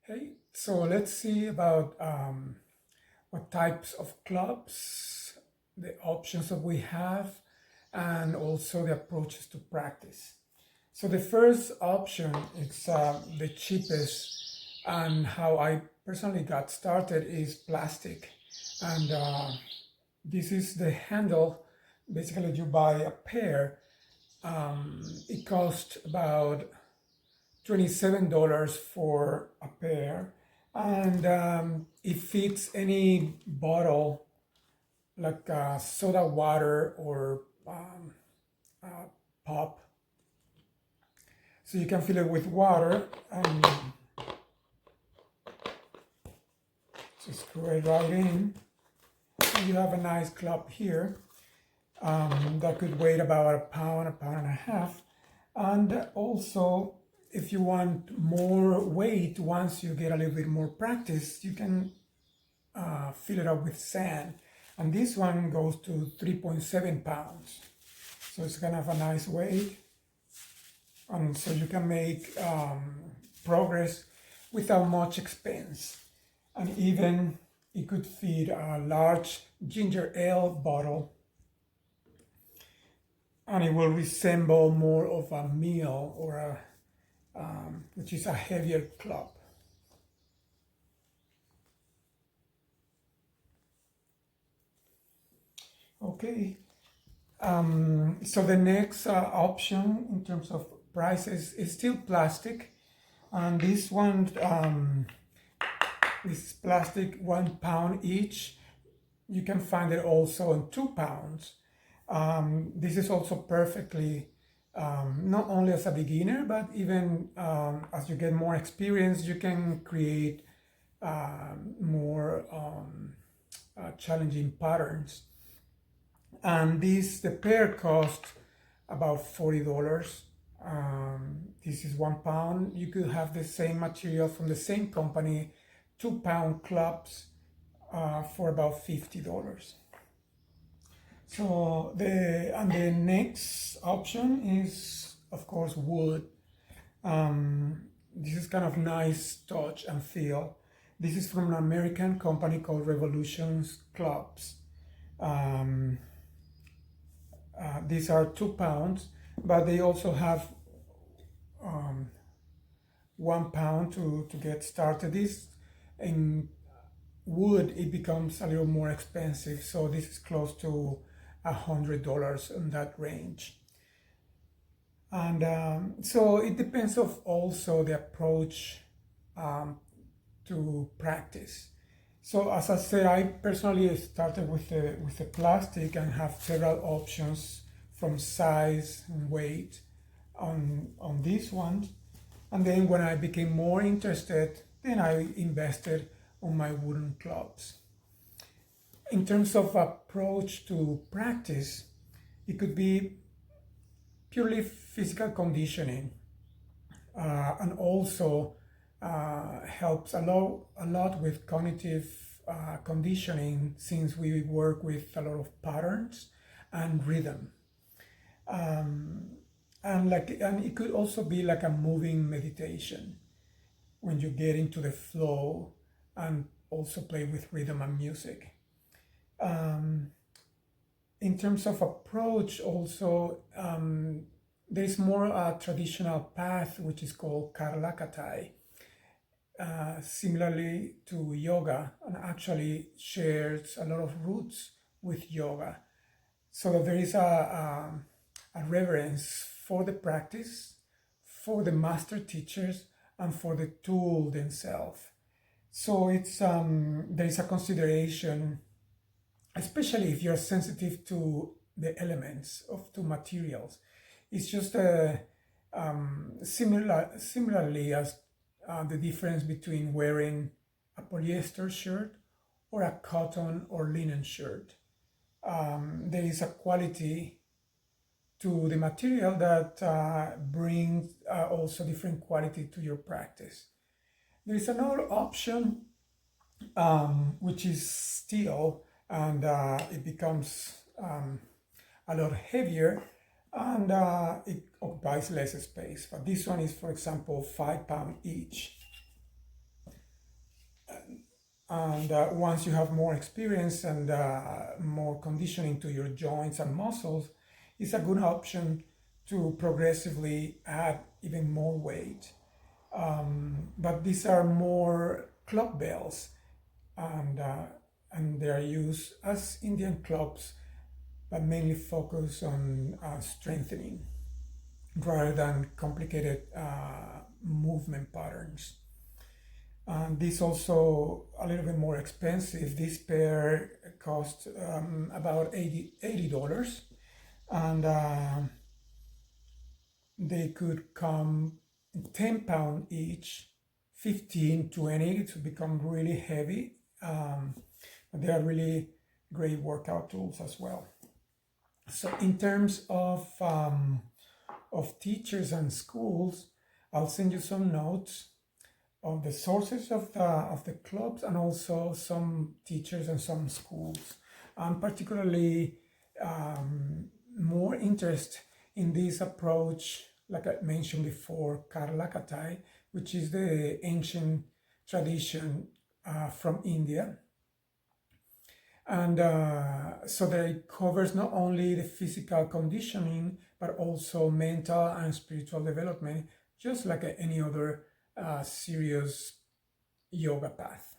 Hey, so let's see about what types of clubs, the options that we have, and also the approaches to practice. So the first option is the cheapest, and how I personally got started is plastic, and this is the handle. Basically, you buy a pair. It costs about $27 for a pair, and it fits any bottle like soda water or pop. So you can fill it with water and just screw it right in. And you have a nice club here that could weigh about a pound and a half. And also, if you want more weight, once you get a little bit more practice, you can fill it up with sand. And this one goes to 3.7 pounds. So it's gonna have a nice weight. And so you can make progress without much expense. And even it could feed a large ginger ale bottle, and it will resemble more of a meal or which is a heavier club. Okay, so the next option in terms of prices is still plastic, and this one, this is plastic, 1 pound each. You can find it also in 2 pounds. This is also perfectly, not only as a beginner, but even as you get more experience, you can create more challenging patterns. And the pair cost about $40. This is 1 pound. You could have the same material from the same company, 2 pound clubs for about $50. So the next option is of course wood. This is kind of nice touch and feel. This is from an American company called Revolutions Clubs. These are 2 pounds, but they also have 1 pound to get started. This in wood it becomes a little more expensive, so this is close to $100 in that range. And so it depends of also the approach to practice. So as I said, I personally started with the plastic and have several options from size and weight on these ones. And then when I became more interested, then I invested on my wooden clubs. In terms of approach to practice, it could be purely physical conditioning, and also helps a lot with cognitive conditioning, since we work with a lot of patterns and rhythm. And it could also be like a moving meditation when you get into the flow and also play with rhythm and music. In terms of approach also, there's more a traditional path which is called Karlakatai, similarly to yoga, and actually shares a lot of roots with yoga. So that there is a reverence for the practice, for the master teachers, and for the tool themselves. So it's there is a consideration, especially if you're sensitive to the elements of two materials. It's just similarly as the difference between wearing a polyester shirt or a cotton or linen shirt. There is a quality to the material that brings also different quality to your practice. There is another option, which is steel, and it becomes a lot heavier, and it occupies less space. But this one is, for example, 5 pounds each. And once you have more experience and more conditioning to your joints and muscles, it's a good option to progressively add even more weight. But these are more club bells, and they are used as Indian clubs, but mainly focus on strengthening rather than complicated movement patterns. This also a little bit more expensive. This pair cost about $80, and they could come 10 pounds each, 15, 20 to become really heavy. They are really great workout tools as well. So in terms of teachers and schools, I'll send you some notes of the sources of the clubs and also some teachers and some schools. I'm particularly more interest in this approach, like I mentioned before, Karlakatai, which is the ancient tradition from India. And so that it covers not only the physical conditioning, but also mental and spiritual development, just like any other serious yoga path.